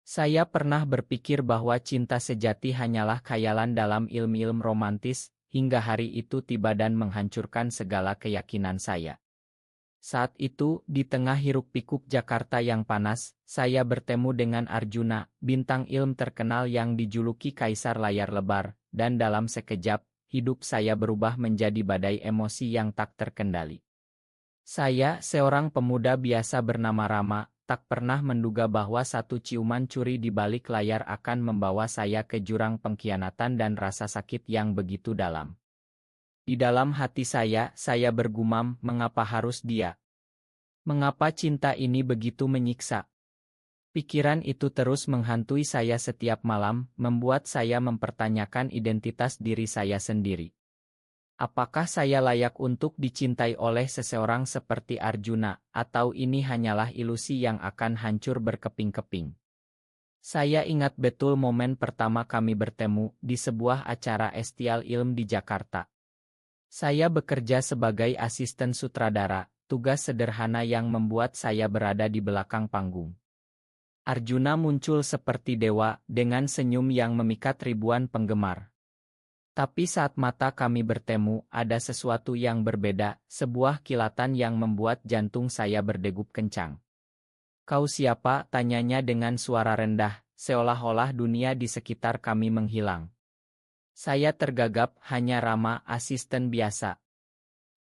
Saya pernah berpikir bahwa cinta sejati hanyalah khayalan dalam ilmu-ilmu romantis, hingga hari itu tiba dan menghancurkan segala keyakinan saya. Saat itu, di tengah hiruk-pikuk Jakarta yang panas, saya bertemu dengan Arjuna, bintang ilmu terkenal yang dijuluki Kaisar Layar Lebar, dan dalam sekejap, hidup saya berubah menjadi badai emosi yang tak terkendali. Saya, seorang pemuda biasa bernama Rama, tak pernah menduga bahwa satu ciuman curi di balik layar akan membawa saya ke jurang pengkhianatan dan rasa sakit yang begitu dalam. Di dalam hati saya bergumam, mengapa harus dia? Mengapa cinta ini begitu menyiksa? Pikiran itu terus menghantui saya setiap malam, membuat saya mempertanyakan identitas diri saya sendiri. Apakah saya layak untuk dicintai oleh seseorang seperti Arjuna, atau ini hanyalah ilusi yang akan hancur berkeping-keping? Saya ingat betul momen pertama kami bertemu di sebuah acara Estial Ilm di Jakarta. Saya bekerja sebagai asisten sutradara, tugas sederhana yang membuat saya berada di belakang panggung. Arjuna muncul seperti dewa, dengan senyum yang memikat ribuan penggemar. Tapi saat mata kami bertemu, ada sesuatu yang berbeda, sebuah kilatan yang membuat jantung saya berdegup kencang. "Kau siapa?" tanyanya dengan suara rendah, seolah-olah dunia di sekitar kami menghilang. Saya tergagap, "Hanya Rama, asisten biasa."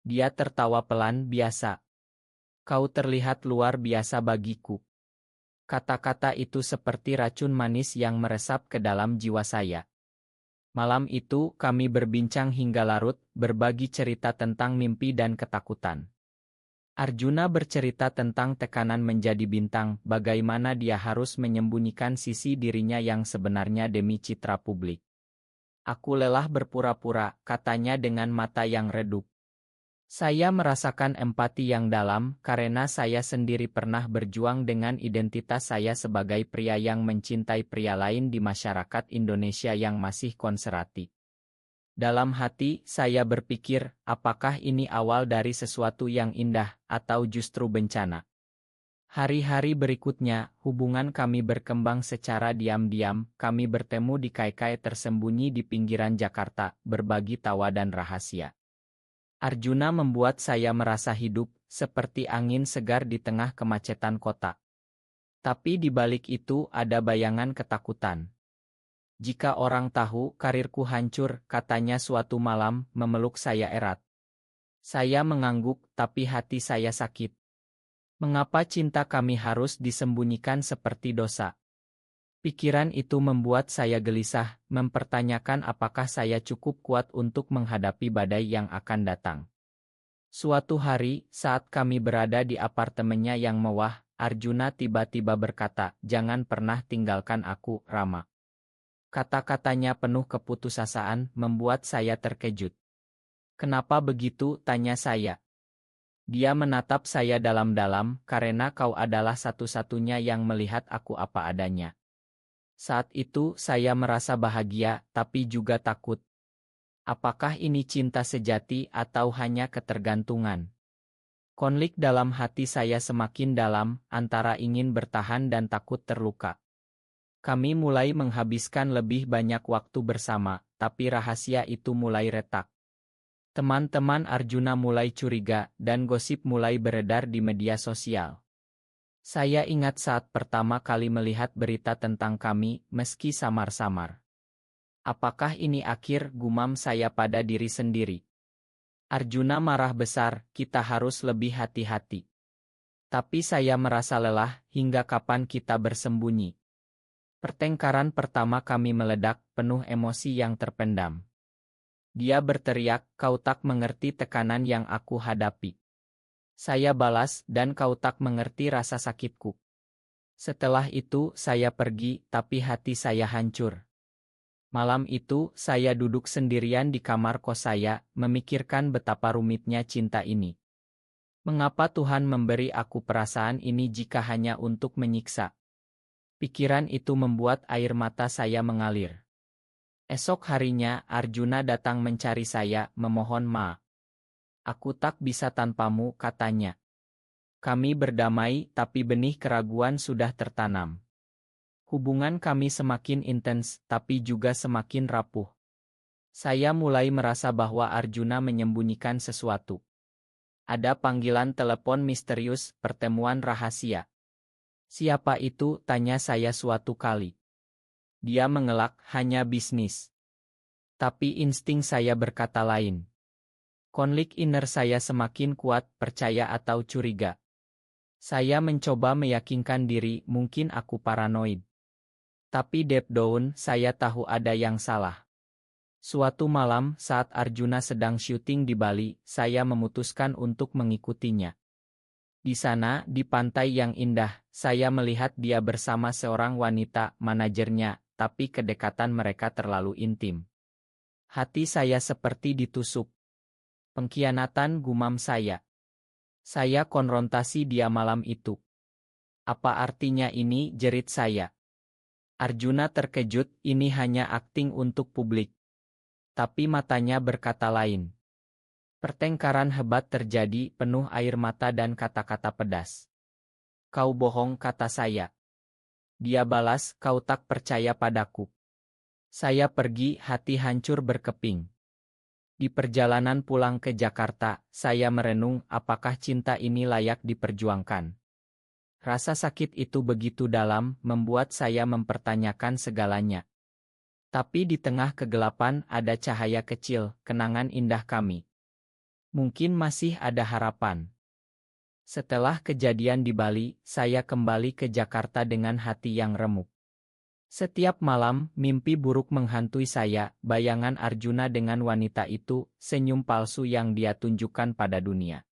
Dia tertawa pelan, "Biasa. Kau terlihat luar biasa bagiku." Kata-kata itu seperti racun manis yang meresap ke dalam jiwa saya. Malam itu, kami berbincang hingga larut, berbagi cerita tentang mimpi dan ketakutan. Arjuna bercerita tentang tekanan menjadi bintang, bagaimana dia harus menyembunyikan sisi dirinya yang sebenarnya demi citra publik. "Aku lelah berpura-pura," katanya dengan mata yang redup. Saya merasakan empati yang dalam, karena saya sendiri pernah berjuang dengan identitas saya sebagai pria yang mencintai pria lain di masyarakat Indonesia yang masih konservatif. Dalam hati, saya berpikir, apakah ini awal dari sesuatu yang indah, atau justru bencana? Hari-hari berikutnya, hubungan kami berkembang secara diam-diam, kami bertemu di kai-kai tersembunyi di pinggiran Jakarta, berbagi tawa dan rahasia. Arjuna membuat saya merasa hidup, seperti angin segar di tengah kemacetan kota. Tapi di balik itu ada bayangan ketakutan. "Jika orang tahu karirku hancur," katanya suatu malam, memeluk saya erat. Saya mengangguk, tapi hati saya sakit. Mengapa cinta kami harus disembunyikan seperti dosa? Pikiran itu membuat saya gelisah, mempertanyakan apakah saya cukup kuat untuk menghadapi badai yang akan datang. Suatu hari, saat kami berada di apartemennya yang mewah, Arjuna tiba-tiba berkata, "Jangan pernah tinggalkan aku, Rama." Kata-katanya penuh keputusasaan, membuat saya terkejut. "Kenapa begitu?" tanya saya. Dia menatap saya dalam-dalam, "Karena kau adalah satu-satunya yang melihat aku apa adanya." Saat itu, saya merasa bahagia, tapi juga takut. Apakah ini cinta sejati atau hanya ketergantungan? Konflik dalam hati saya semakin dalam, antara ingin bertahan dan takut terluka. Kami mulai menghabiskan lebih banyak waktu bersama, tapi rahasia itu mulai retak. Teman-teman Arjuna mulai curiga, dan gosip mulai beredar di media sosial. Saya ingat saat pertama kali melihat berita tentang kami, meski samar-samar. "Apakah ini akhir?" gumam saya pada diri sendiri. Arjuna marah besar, "Kita harus lebih hati-hati." Tapi saya merasa lelah, hingga kapan kita bersembunyi? Pertengkaran pertama kami meledak, penuh emosi yang terpendam. Dia berteriak, "Kau tak mengerti tekanan yang aku hadapi." Saya balas, "Dan kau tak mengerti rasa sakitku." Setelah itu, saya pergi, tapi hati saya hancur. Malam itu, saya duduk sendirian di kamar kos saya, memikirkan betapa rumitnya cinta ini. Mengapa Tuhan memberi aku perasaan ini jika hanya untuk menyiksa? Pikiran itu membuat air mata saya mengalir. Esok harinya, Arjuna datang mencari saya, memohon maaf. "Aku tak bisa tanpamu," katanya. Kami berdamai, tapi benih keraguan sudah tertanam. Hubungan kami semakin intens, tapi juga semakin rapuh. Saya mulai merasa bahwa Arjuna menyembunyikan sesuatu. Ada panggilan telepon misterius, pertemuan rahasia. Siapa itu? Tanya saya suatu kali. Dia mengelak, hanya bisnis. Tapi insting saya berkata lain. Konflik inner saya semakin kuat, percaya atau curiga. Saya mencoba meyakinkan diri, mungkin aku paranoid. Tapi deep down, saya tahu ada yang salah. Suatu malam, saat Arjuna sedang syuting di Bali, saya memutuskan untuk mengikutinya. Di sana, di pantai yang indah, saya melihat dia bersama seorang wanita, manajernya, tapi kedekatan mereka terlalu intim. Hati saya seperti ditusuk. Pengkhianatan, gumam saya. Saya konfrontasi dia malam itu. Apa artinya ini? Jerit saya. Arjuna terkejut, ini hanya akting untuk publik. Tapi matanya berkata lain. Pertengkaran hebat terjadi, penuh air mata dan kata-kata pedas. Kau bohong, kata saya. Dia balas, kau tak percaya padaku. Saya pergi, hati hancur berkeping. Di perjalanan pulang ke Jakarta, saya merenung, apakah cinta ini layak diperjuangkan. Rasa sakit itu begitu dalam, membuat saya mempertanyakan segalanya. Tapi di tengah kegelapan ada cahaya kecil, kenangan indah kami. Mungkin masih ada harapan. Setelah kejadian di Bali, saya kembali ke Jakarta dengan hati yang remuk. Setiap malam, mimpi buruk menghantui saya, bayangan Arjuna dengan wanita itu, senyum palsu yang dia tunjukkan pada dunia.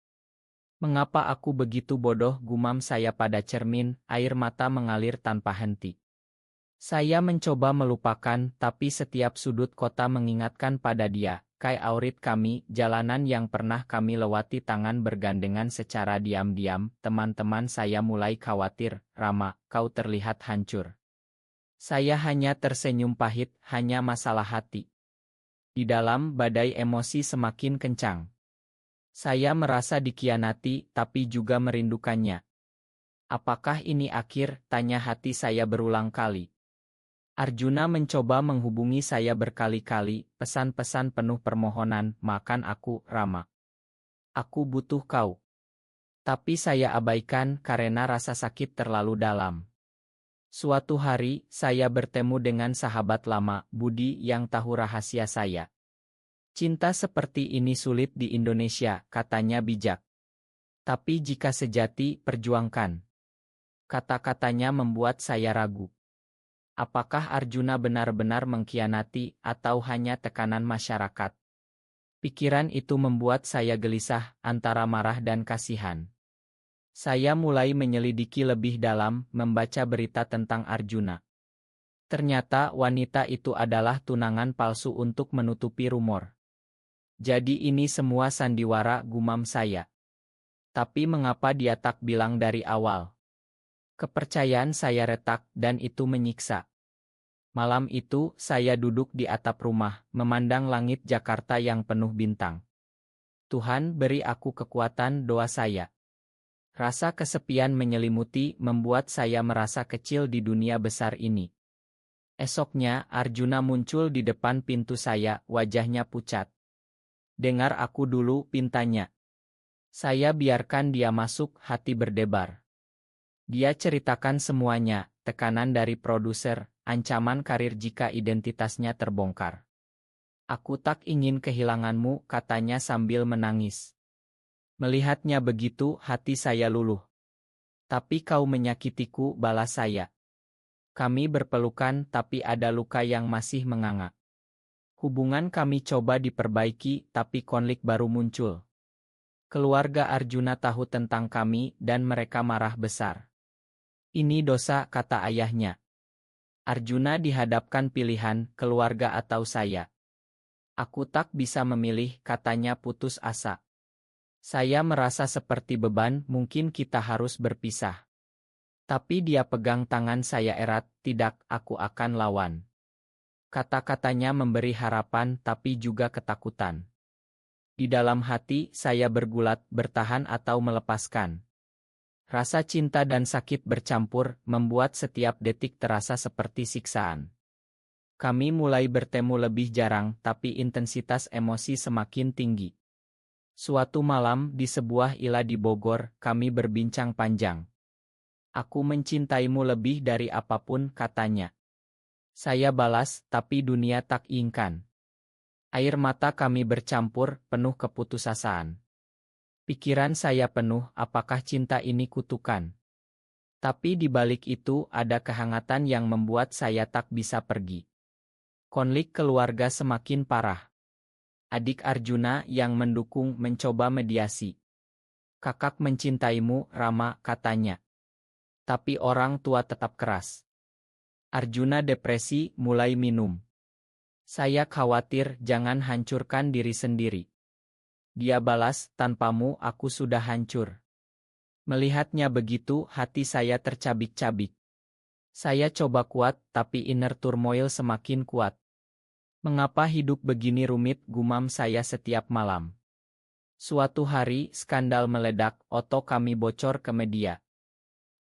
Mengapa aku begitu bodoh, gumam saya pada cermin, air mata mengalir tanpa henti. Saya mencoba melupakan, tapi setiap sudut kota mengingatkan pada dia, kai aurit kami, jalanan yang pernah kami lewati tangan bergandengan secara diam-diam. Teman-teman saya mulai khawatir, Rama, kau terlihat hancur. Saya hanya tersenyum pahit, hanya masalah hati. Di dalam badai emosi semakin kencang. Saya merasa dikhianati, tapi juga merindukannya. Apakah ini akhir? Tanya hati saya berulang kali. Arjuna mencoba menghubungi saya berkali-kali, pesan-pesan penuh permohonan, makan aku, Rama. Aku butuh kau. Tapi saya abaikan karena rasa sakit terlalu dalam. Suatu hari, saya bertemu dengan sahabat lama, Budi, yang tahu rahasia saya. Cinta seperti ini sulit di Indonesia, katanya bijak. Tapi jika sejati, perjuangkan. Kata-katanya membuat saya ragu. Apakah Arjuna benar-benar mengkhianati atau hanya tekanan masyarakat? Pikiran itu membuat saya gelisah antara marah dan kasihan. Saya mulai menyelidiki lebih dalam, membaca berita tentang Arjuna. Ternyata wanita itu adalah tunangan palsu untuk menutupi rumor. Jadi ini semua sandiwara, gumam saya. Tapi mengapa dia tak bilang dari awal? Kepercayaan saya retak dan itu menyiksa. Malam itu, saya duduk di atap rumah, memandang langit Jakarta yang penuh bintang. Tuhan, beri aku kekuatan, doa saya. Rasa kesepian menyelimuti, membuat saya merasa kecil di dunia besar ini. Esoknya, Arjuna muncul di depan pintu saya, wajahnya pucat. Dengar aku dulu, pintanya. Saya biarkan dia masuk, hati berdebar. Dia ceritakan semuanya, tekanan dari produser, ancaman karir jika identitasnya terbongkar. Aku tak ingin kehilanganmu, katanya sambil menangis. Melihatnya begitu, hati saya luluh. Tapi kau menyakitiku, balas saya. Kami berpelukan, tapi ada luka yang masih menganga. Hubungan kami coba diperbaiki, tapi konflik baru muncul. Keluarga Arjuna tahu tentang kami, dan mereka marah besar. Ini dosa, kata ayahnya. Arjuna dihadapkan pilihan, keluarga atau saya. Aku tak bisa memilih, katanya putus asa. Saya merasa seperti beban, mungkin kita harus berpisah. Tapi dia pegang tangan saya erat, tidak, aku akan lawan. Kata-katanya memberi harapan tapi juga ketakutan. Di dalam hati, saya bergulat, bertahan atau melepaskan. Rasa cinta dan sakit bercampur, membuat setiap detik terasa seperti siksaan. Kami mulai bertemu lebih jarang, tapi intensitas emosi semakin tinggi. Suatu malam di sebuah villa di Bogor, kami berbincang panjang. Aku mencintaimu lebih dari apapun, katanya. Saya balas, tapi dunia tak inginkan. Air mata kami bercampur, penuh keputusasaan. Pikiran saya penuh, apakah cinta ini kutukan? Tapi di balik itu ada kehangatan yang membuat saya tak bisa pergi. Konflik keluarga semakin parah. Adik Arjuna yang mendukung mencoba mediasi. Kakak mencintaimu, Rama, katanya. Tapi orang tua tetap keras. Arjuna depresi, mulai minum. Saya khawatir jangan hancurkan diri sendiri. Dia balas, tanpamu aku sudah hancur. Melihatnya begitu, hati saya tercabik-cabik. Saya coba kuat, tapi inner turmoil semakin kuat. Mengapa hidup begini rumit, gumam saya setiap malam. Suatu hari, skandal meledak, foto kami bocor ke media.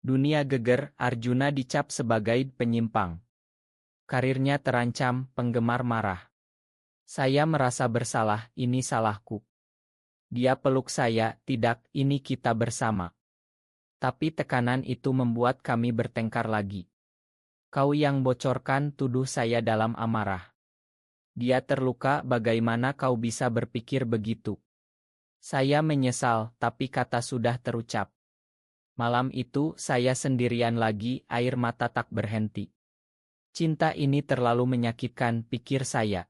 Dunia geger, Arjuna dicap sebagai penyimpang. Karirnya terancam, penggemar marah. Saya merasa bersalah, ini salahku. Dia peluk saya, tidak, ini kita bersama. Tapi tekanan itu membuat kami bertengkar lagi. Kau yang bocorkan, tuduh saya dalam amarah. Dia terluka, bagaimana kau bisa berpikir begitu? Saya menyesal, tapi kata sudah terucap. Malam itu, saya sendirian lagi, air mata tak berhenti. Cinta ini terlalu menyakitkan, pikir saya.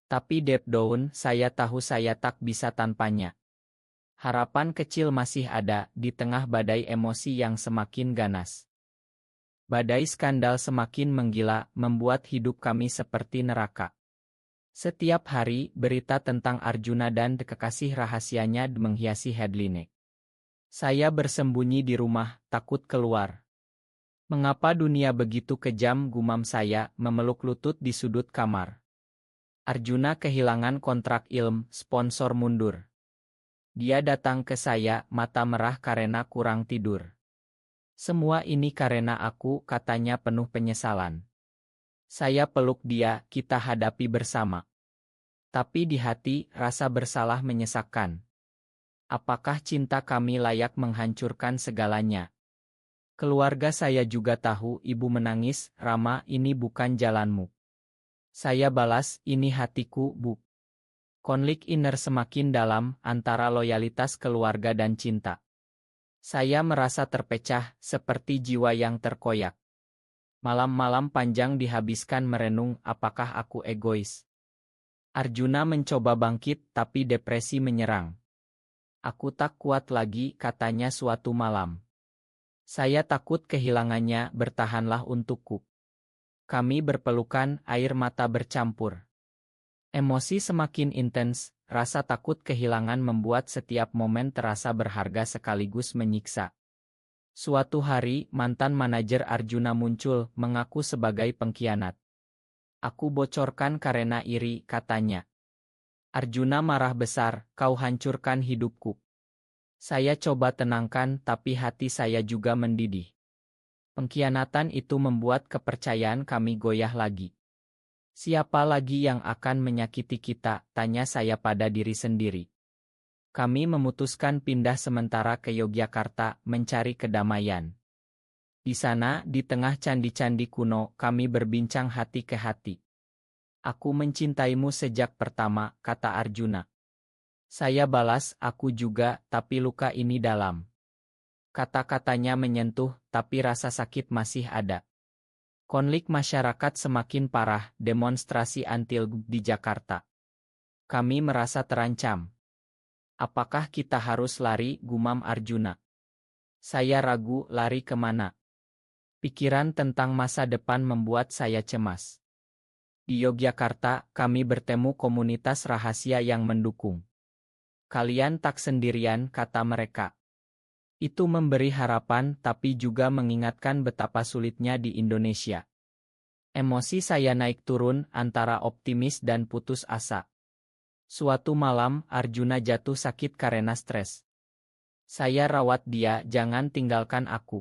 Tapi deep down, saya tahu saya tak bisa tanpanya. Harapan kecil masih ada, di tengah badai emosi yang semakin ganas. Badai skandal semakin menggila, membuat hidup kami seperti neraka. Setiap hari, berita tentang Arjuna dan kekasih rahasianya menghiasi headline. Saya bersembunyi di rumah, takut keluar. Mengapa dunia begitu kejam, gumam saya, memeluk lutut di sudut kamar. Arjuna kehilangan kontrak ilmu, sponsor mundur. Dia datang ke saya, mata merah karena kurang tidur. Semua ini karena aku, katanya penuh penyesalan. Saya peluk dia, kita hadapi bersama. Tapi di hati, rasa bersalah menyesakkan. Apakah cinta kami layak menghancurkan segalanya? Keluarga saya juga tahu, ibu menangis, Rama, ini bukan jalanmu. Saya balas, ini hatiku, Bu. Konflik inner semakin dalam, antara loyalitas keluarga dan cinta. Saya merasa terpecah, seperti jiwa yang terkoyak. Malam-malam panjang dihabiskan merenung, apakah aku egois? Arjuna mencoba bangkit, tapi depresi menyerang. Aku tak kuat lagi, katanya suatu malam. Saya takut kehilangannya, bertahanlah untukku. Kami berpelukan, air mata bercampur. Emosi semakin intens, rasa takut kehilangan membuat setiap momen terasa berharga sekaligus menyiksa. Suatu hari, mantan manajer Arjuna muncul, mengaku sebagai pengkhianat. Aku bocorkan karena iri, katanya. Arjuna marah besar, kau hancurkan hidupku. Saya coba tenangkan, tapi hati saya juga mendidih. Pengkhianatan itu membuat kepercayaan kami goyah lagi. Siapa lagi yang akan menyakiti kita, tanya saya pada diri sendiri. Kami memutuskan pindah sementara ke Yogyakarta, mencari kedamaian. Di sana, di tengah candi-candi kuno, kami berbincang hati ke hati. Aku mencintaimu sejak pertama, kata Arjuna. Saya balas, aku juga, tapi luka ini dalam. Kata-katanya menyentuh, tapi rasa sakit masih ada. Konflik masyarakat semakin parah, demonstrasi anti-LGBTQ di Jakarta. Kami merasa terancam. Apakah kita harus lari, gumam Arjuna. Saya ragu, lari kemana? Pikiran tentang masa depan membuat saya cemas. Di Yogyakarta, kami bertemu komunitas rahasia yang mendukung. Kalian tak sendirian, kata mereka. Itu memberi harapan, tapi juga mengingatkan betapa sulitnya di Indonesia. Emosi saya naik turun, antara optimis dan putus asa. Suatu malam, Arjuna jatuh sakit karena stres. Saya rawat dia, jangan tinggalkan aku.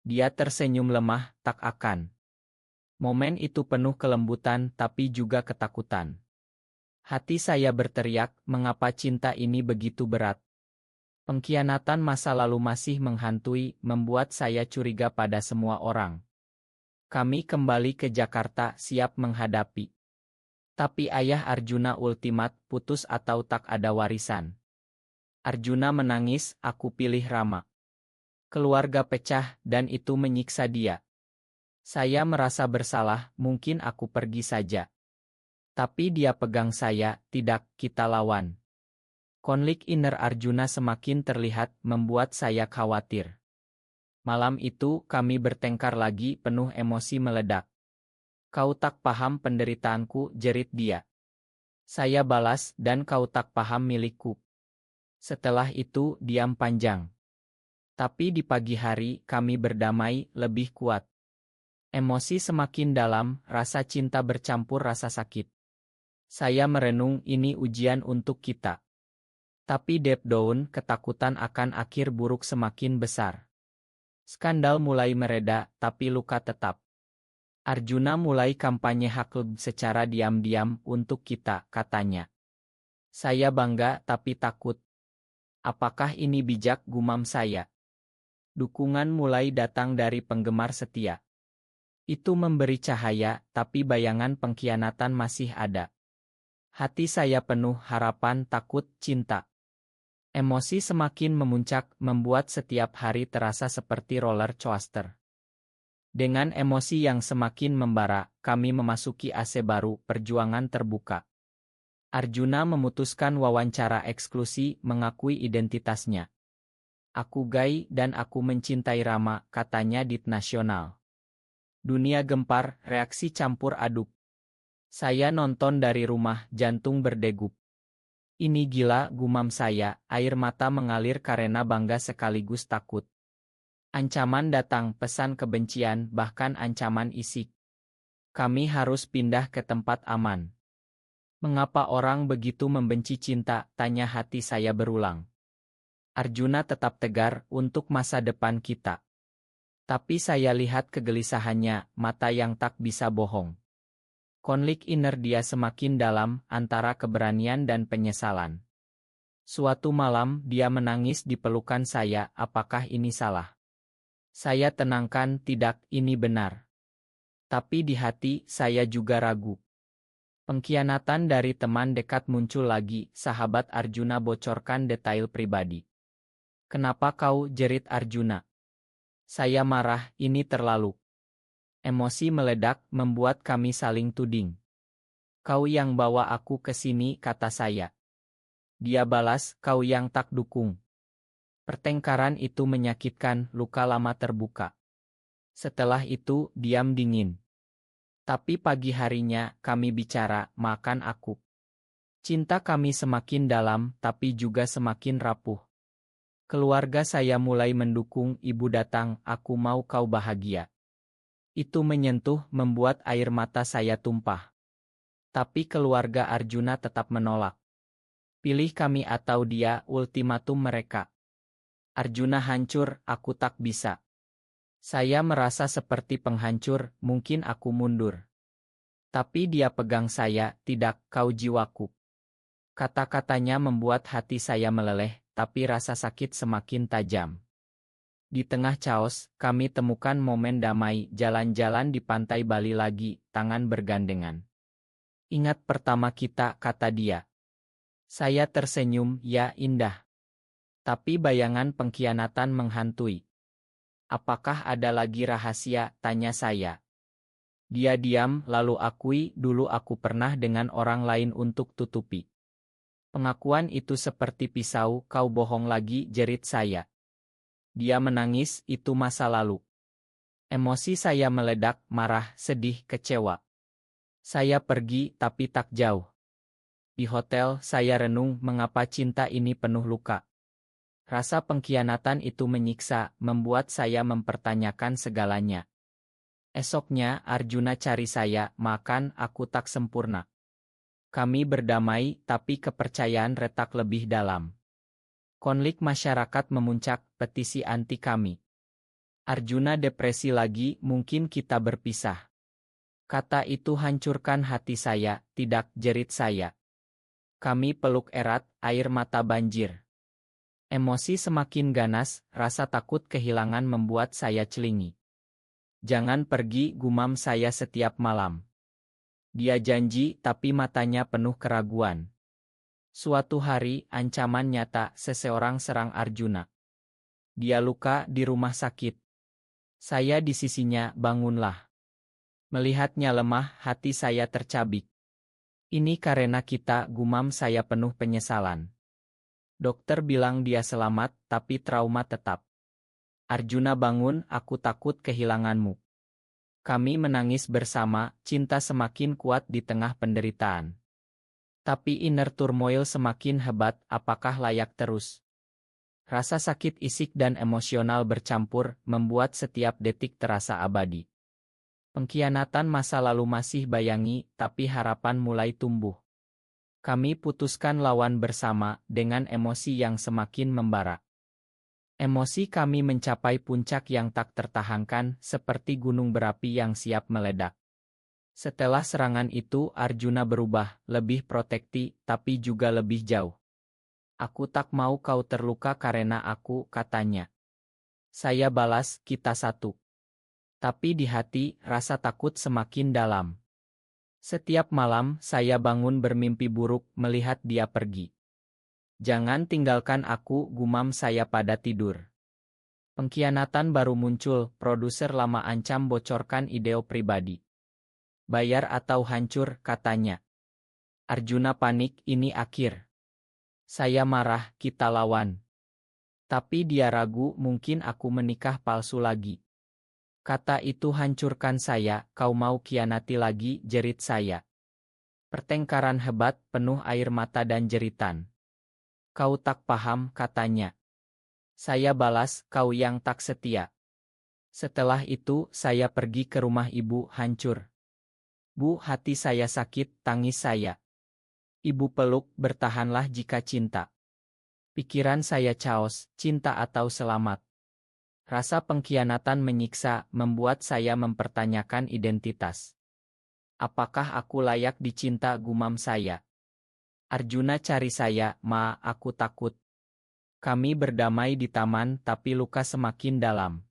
Dia tersenyum lemah, tak akan. Momen itu penuh kelembutan tapi juga ketakutan. Hati saya berteriak, mengapa cinta ini begitu berat? Pengkhianatan masa lalu masih menghantui, membuat saya curiga pada semua orang. Kami kembali ke Jakarta, siap menghadapi. Tapi ayah Arjuna ultimat, putus atau tak ada warisan. Arjuna menangis, aku pilih Rama. Keluarga pecah, dan itu menyiksa dia. Saya merasa bersalah, mungkin aku pergi saja. Tapi dia pegang saya, tidak, kita lawan. Konflik inner Arjuna semakin terlihat, membuat saya khawatir. Malam itu, kami bertengkar lagi, penuh emosi meledak. Kau tak paham penderitaanku, jerit dia. Saya balas, dan kau tak paham milikku. Setelah itu, diam panjang. Tapi di pagi hari, kami berdamai, lebih kuat. Emosi semakin dalam, rasa cinta bercampur rasa sakit. Saya merenung, ini ujian untuk kita. Tapi deep down, ketakutan akan akhir buruk semakin besar. Skandal mulai mereda, tapi luka tetap. Arjuna mulai kampanye hak klub secara diam-diam untuk kita, katanya. Saya bangga tapi takut. Apakah ini bijak, gumam saya. Dukungan mulai datang dari penggemar setia. Itu memberi cahaya, tapi bayangan pengkhianatan masih ada. Hati saya penuh harapan, takut, cinta. Emosi semakin memuncak, membuat setiap hari terasa seperti roller coaster. Dengan emosi yang semakin membara, kami memasuki fase baru, perjuangan terbuka. Arjuna memutuskan wawancara eksklusi, mengakui identitasnya. Aku gay dan aku mencintai Rama, katanya di nasional. Dunia gempar, reaksi campur aduk. Saya nonton dari rumah, jantung berdegup. Ini gila, gumam saya, air mata mengalir karena bangga sekaligus takut. Ancaman datang, pesan kebencian, bahkan ancaman isik. Kami harus pindah ke tempat aman. Mengapa orang begitu membenci cinta, tanya hati saya berulang. Arjuna tetap tegar, untuk masa depan kita. Tapi saya lihat kegelisahannya, mata yang tak bisa bohong. Konflik inner dia semakin dalam, antara keberanian dan penyesalan. Suatu malam, dia menangis di pelukan saya, apakah ini salah? Saya tenangkan, tidak, ini benar. Tapi di hati, saya juga ragu. Pengkhianatan dari teman dekat muncul lagi, sahabat Arjuna bocorkan detail pribadi. Kenapa kau, jerit Arjuna? Saya marah, ini terlalu. Emosi meledak, membuat kami saling tuding. Kau yang bawa aku ke sini, kata saya. Dia balas, kau yang tak dukung. Pertengkaran itu menyakitkan, luka lama terbuka. Setelah itu, diam dingin. Tapi pagi harinya, kami bicara, makan aku. Cinta kami semakin dalam, tapi juga semakin rapuh. Keluarga saya mulai mendukung, ibu datang, aku mau kau bahagia. Itu menyentuh, membuat air mata saya tumpah. Tapi keluarga Arjuna tetap menolak. Pilih kami atau dia, ultimatum mereka. Arjuna hancur, aku tak bisa. Saya merasa seperti penghancur, mungkin aku mundur. Tapi dia pegang saya, tidak, kau jiwaku. Kata-katanya membuat hati saya meleleh, tapi rasa sakit semakin tajam. Di tengah chaos, kami temukan momen damai, jalan-jalan di pantai Bali lagi, tangan bergandengan. Ingat pertama kita, kata dia. Saya tersenyum, ya indah. Tapi bayangan pengkhianatan menghantui. Apakah ada lagi rahasia, tanya saya. Dia diam, lalu akui, dulu aku pernah dengan orang lain untuk tutupi. Pengakuan itu seperti pisau, kau bohong lagi, jerit saya. Dia menangis, itu masa lalu. Emosi saya meledak, marah, sedih, kecewa. Saya pergi, tapi tak jauh. Di hotel, saya renung, mengapa cinta ini penuh luka. Rasa pengkhianatan itu menyiksa, membuat saya mempertanyakan segalanya. Esoknya, Arjuna cari saya, makan, aku tak sempurna. Kami berdamai, tapi kepercayaan retak lebih dalam. Konflik masyarakat memuncak, petisi anti kami. Arjuna depresi lagi, mungkin kita berpisah. Kata itu hancurkan hati saya, tidak, jerit saya. Kami peluk erat, air mata banjir. Emosi semakin ganas, rasa takut kehilangan membuat saya celingi. Jangan pergi, gumam saya setiap malam. Dia janji, tapi matanya penuh keraguan. Suatu hari, ancaman nyata, seseorang serang Arjuna. Dia luka di rumah sakit. Saya di sisinya, bangunlah. Melihatnya lemah, hati saya tercabik. Ini karena kita, gumam saya penuh penyesalan. Dokter bilang dia selamat, tapi trauma tetap. Arjuna bangun, aku takut kehilanganmu. Kami menangis bersama, cinta semakin kuat di tengah penderitaan. Tapi inner turmoil semakin hebat, apakah layak terus? Rasa sakit isik dan emosional bercampur, membuat setiap detik terasa abadi. Pengkhianatan masa lalu masih bayangi, tapi harapan mulai tumbuh. Kami putuskan lawan bersama, dengan emosi yang semakin membara. Emosi kami mencapai puncak yang tak tertahankan, seperti gunung berapi yang siap meledak. Setelah serangan itu, Arjuna berubah, lebih protektif, tapi juga lebih jauh. Aku tak mau kau terluka karena aku, katanya. Saya balas, kita satu. Tapi di hati, rasa takut semakin dalam. Setiap malam, saya bangun bermimpi buruk, melihat dia pergi. Jangan tinggalkan aku, gumam saya pada tidur. Pengkhianatan baru muncul, produser lama ancam bocorkan ide pribadi. Bayar atau hancur, katanya. Arjuna panik, ini akhir. Saya marah, kita lawan. Tapi dia ragu, mungkin aku menikah palsu lagi. Kata itu hancurkan saya, kau mau khianati lagi, jerit saya. Pertengkaran hebat, penuh air mata dan jeritan. Kau tak paham, katanya. Saya balas, kau yang tak setia. Setelah itu, saya pergi ke rumah ibu, hancur. Bu, hati saya sakit, tangis saya. Ibu peluk, bertahanlah jika cinta. Pikiran saya chaos, cinta atau selamat. Rasa pengkhianatan menyiksa, membuat saya mempertanyakan identitas. Apakah aku layak dicinta, gumam saya. Arjuna cari saya, ma, aku takut. Kami berdamai di taman, tapi luka semakin dalam.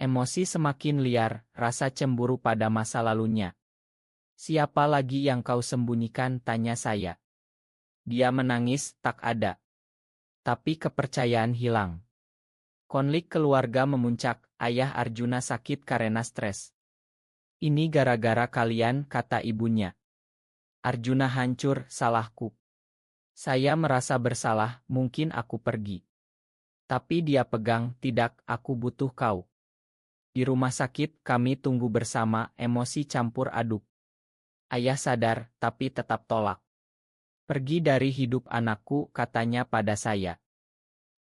Emosi semakin liar, rasa cemburu pada masa lalunya. Siapa lagi yang kau sembunyikan, tanya saya. Dia menangis, tak ada. Tapi kepercayaan hilang. Konflik keluarga memuncak, ayah Arjuna sakit karena stres. Ini gara-gara kalian, kata ibunya. Arjuna hancur, salahku. Saya merasa bersalah, mungkin aku pergi. Tapi dia pegang, tidak, aku butuh kau. Di rumah sakit, kami tunggu bersama, emosi campur aduk. Ayah sadar, tapi tetap tolak. Pergi dari hidup anakku, katanya pada saya.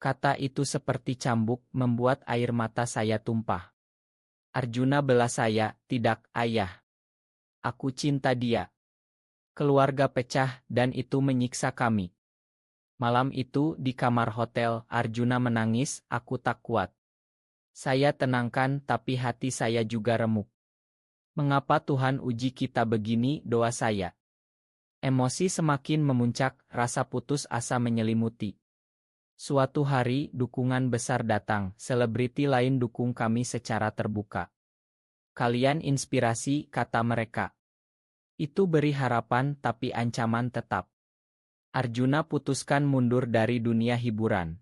Kata itu seperti cambuk, membuat air mata saya tumpah. Arjuna bela saya, tidak, ayah. Aku cinta dia. Keluarga pecah, dan itu menyiksa kami. Malam itu, di kamar hotel, Arjuna menangis, aku tak kuat. Saya tenangkan, tapi hati saya juga remuk. Mengapa Tuhan uji kita begini, doa saya. Emosi semakin memuncak, rasa putus asa menyelimuti. Suatu hari, dukungan besar datang, selebriti lain dukung kami secara terbuka. Kalian inspirasi, kata mereka. Itu beri harapan, tapi ancaman tetap. Arjuna putuskan mundur dari dunia hiburan.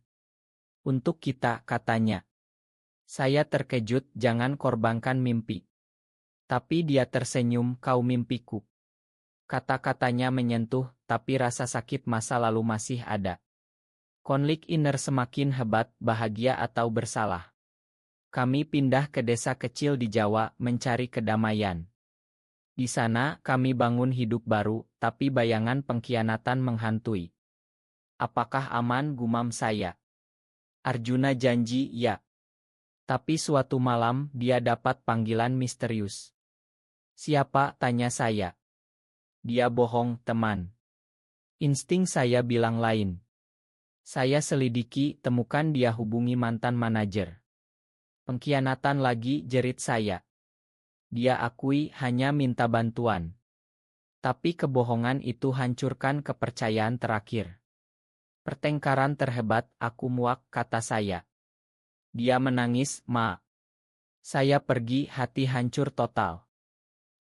Untuk kita, katanya. Saya terkejut, jangan korbankan mimpi. Tapi dia tersenyum, kau mimpiku. Kata-katanya menyentuh, tapi rasa sakit masa lalu masih ada. Konflik inner semakin hebat, bahagia atau bersalah. Kami pindah ke desa kecil di Jawa, mencari kedamaian. Di sana, kami bangun hidup baru, tapi bayangan pengkhianatan menghantui. Apakah aman, gumam saya. Arjuna janji, ya. Tapi suatu malam, dia dapat panggilan misterius. Siapa, tanya saya. Dia bohong, teman. Insting saya bilang lain. Saya selidiki, temukan dia hubungi mantan manajer. Pengkhianatan lagi, jerit saya. Dia akui hanya minta bantuan. Tapi kebohongan itu hancurkan kepercayaan terakhir. Pertengkaran terhebat, aku muak, kata saya. Dia menangis, Ma. Saya pergi, hati hancur total.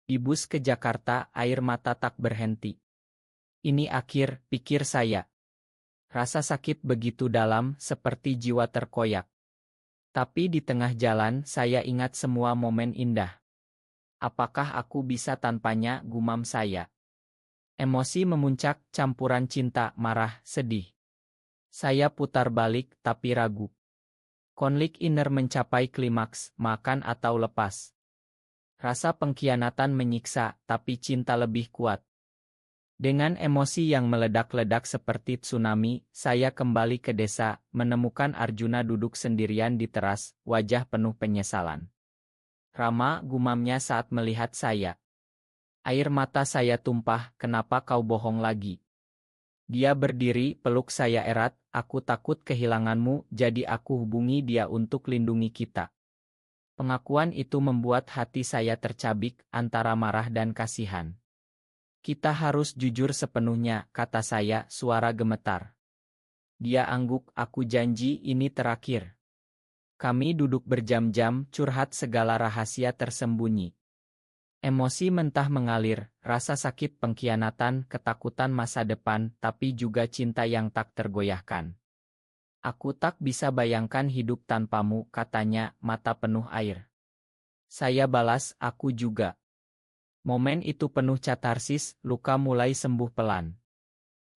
Di bus ke Jakarta, air mata tak berhenti. Ini akhir, pikir saya. Rasa sakit begitu dalam, seperti jiwa terkoyak. Tapi di tengah jalan, saya ingat semua momen indah. Apakah aku bisa tanpanya, gumam saya. Emosi memuncak, campuran cinta, marah, sedih. Saya putar balik, tapi ragu. Konflik inner mencapai klimaks, makan atau lepas. Rasa pengkhianatan menyiksa, tapi cinta lebih kuat. Dengan emosi yang meledak-ledak seperti tsunami, saya kembali ke desa, menemukan Arjuna duduk sendirian di teras, wajah penuh penyesalan. Rama, gumamnya saat melihat saya. Air mata saya tumpah, kenapa kau bohong lagi? Dia berdiri, peluk saya erat, aku takut kehilanganmu, jadi aku hubungi dia untuk lindungi kita. Pengakuan itu membuat hati saya tercabik, antara marah dan kasihan. Kita harus jujur sepenuhnya, kata saya, suara gemetar. Dia angguk, aku janji ini terakhir. Kami duduk berjam-jam, curhat segala rahasia tersembunyi. Emosi mentah mengalir, rasa sakit pengkhianatan, ketakutan masa depan, tapi juga cinta yang tak tergoyahkan. Aku tak bisa bayangkan hidup tanpamu, katanya, mata penuh air. Saya balas, aku juga. Momen itu penuh katarsis, luka mulai sembuh pelan.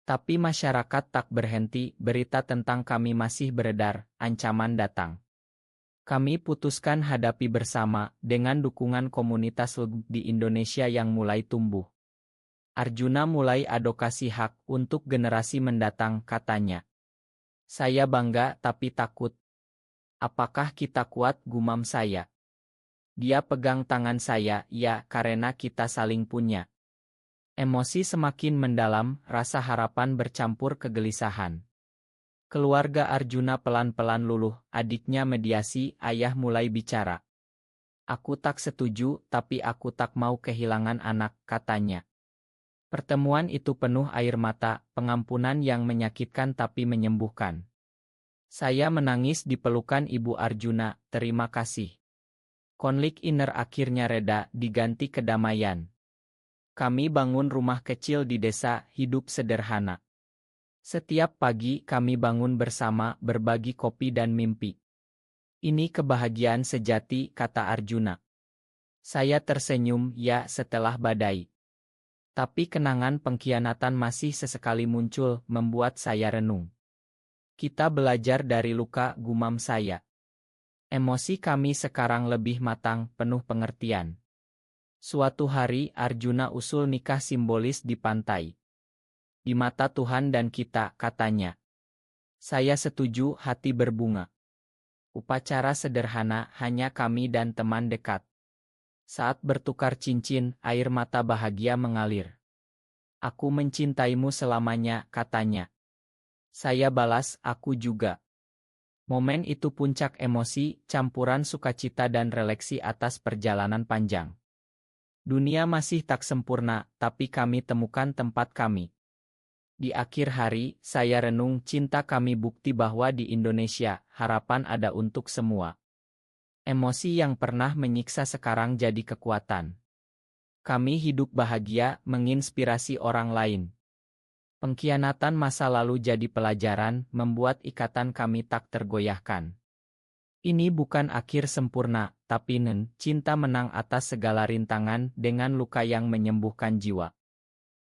Tapi masyarakat tak berhenti, berita tentang kami masih beredar, ancaman datang. Kami putuskan hadapi bersama, dengan dukungan komunitas LGBTQ di Indonesia yang mulai tumbuh. Arjuna mulai advokasi hak untuk generasi mendatang, katanya. Saya bangga tapi takut. Apakah kita kuat, gumam saya. Dia pegang tangan saya, ya, karena kita saling punya. Emosi semakin mendalam, rasa harapan bercampur kegelisahan. Keluarga Arjuna pelan-pelan luluh, adiknya mediasi, ayah mulai bicara. Aku tak setuju, tapi aku tak mau kehilangan anak, katanya. Pertemuan itu penuh air mata, pengampunan yang menyakitkan tapi menyembuhkan. Saya menangis di pelukan ibu Arjuna, terima kasih. Konflik inner akhirnya reda, diganti kedamaian. Kami bangun rumah kecil di desa, hidup sederhana. Setiap pagi kami bangun bersama, berbagi kopi dan mimpi. Ini kebahagiaan sejati, kata Arjuna. Saya tersenyum, ya, setelah badai. Tapi kenangan pengkhianatan masih sesekali muncul, membuat saya renung. Kita belajar dari luka, gumam saya. Emosi kami sekarang lebih matang, penuh pengertian. Suatu hari Arjuna usul nikah simbolis di pantai. Di mata Tuhan dan kita, katanya. Saya setuju, hati berbunga. Upacara sederhana, hanya kami dan teman dekat. Saat bertukar cincin, air mata bahagia mengalir. Aku mencintaimu selamanya, katanya. Saya balas, aku juga. Momen itu puncak emosi, campuran sukacita dan refleksi atas perjalanan panjang. Dunia masih tak sempurna, tapi kami temukan tempat kami. Di akhir hari, saya renung, cinta kami bukti bahwa di Indonesia, harapan ada untuk semua. Emosi yang pernah menyiksa sekarang jadi kekuatan. Kami hidup bahagia, menginspirasi orang lain. Pengkhianatan masa lalu jadi pelajaran, membuat ikatan kami tak tergoyahkan. Ini bukan akhir sempurna, tapi cinta menang atas segala rintangan dengan luka yang menyembuhkan jiwa.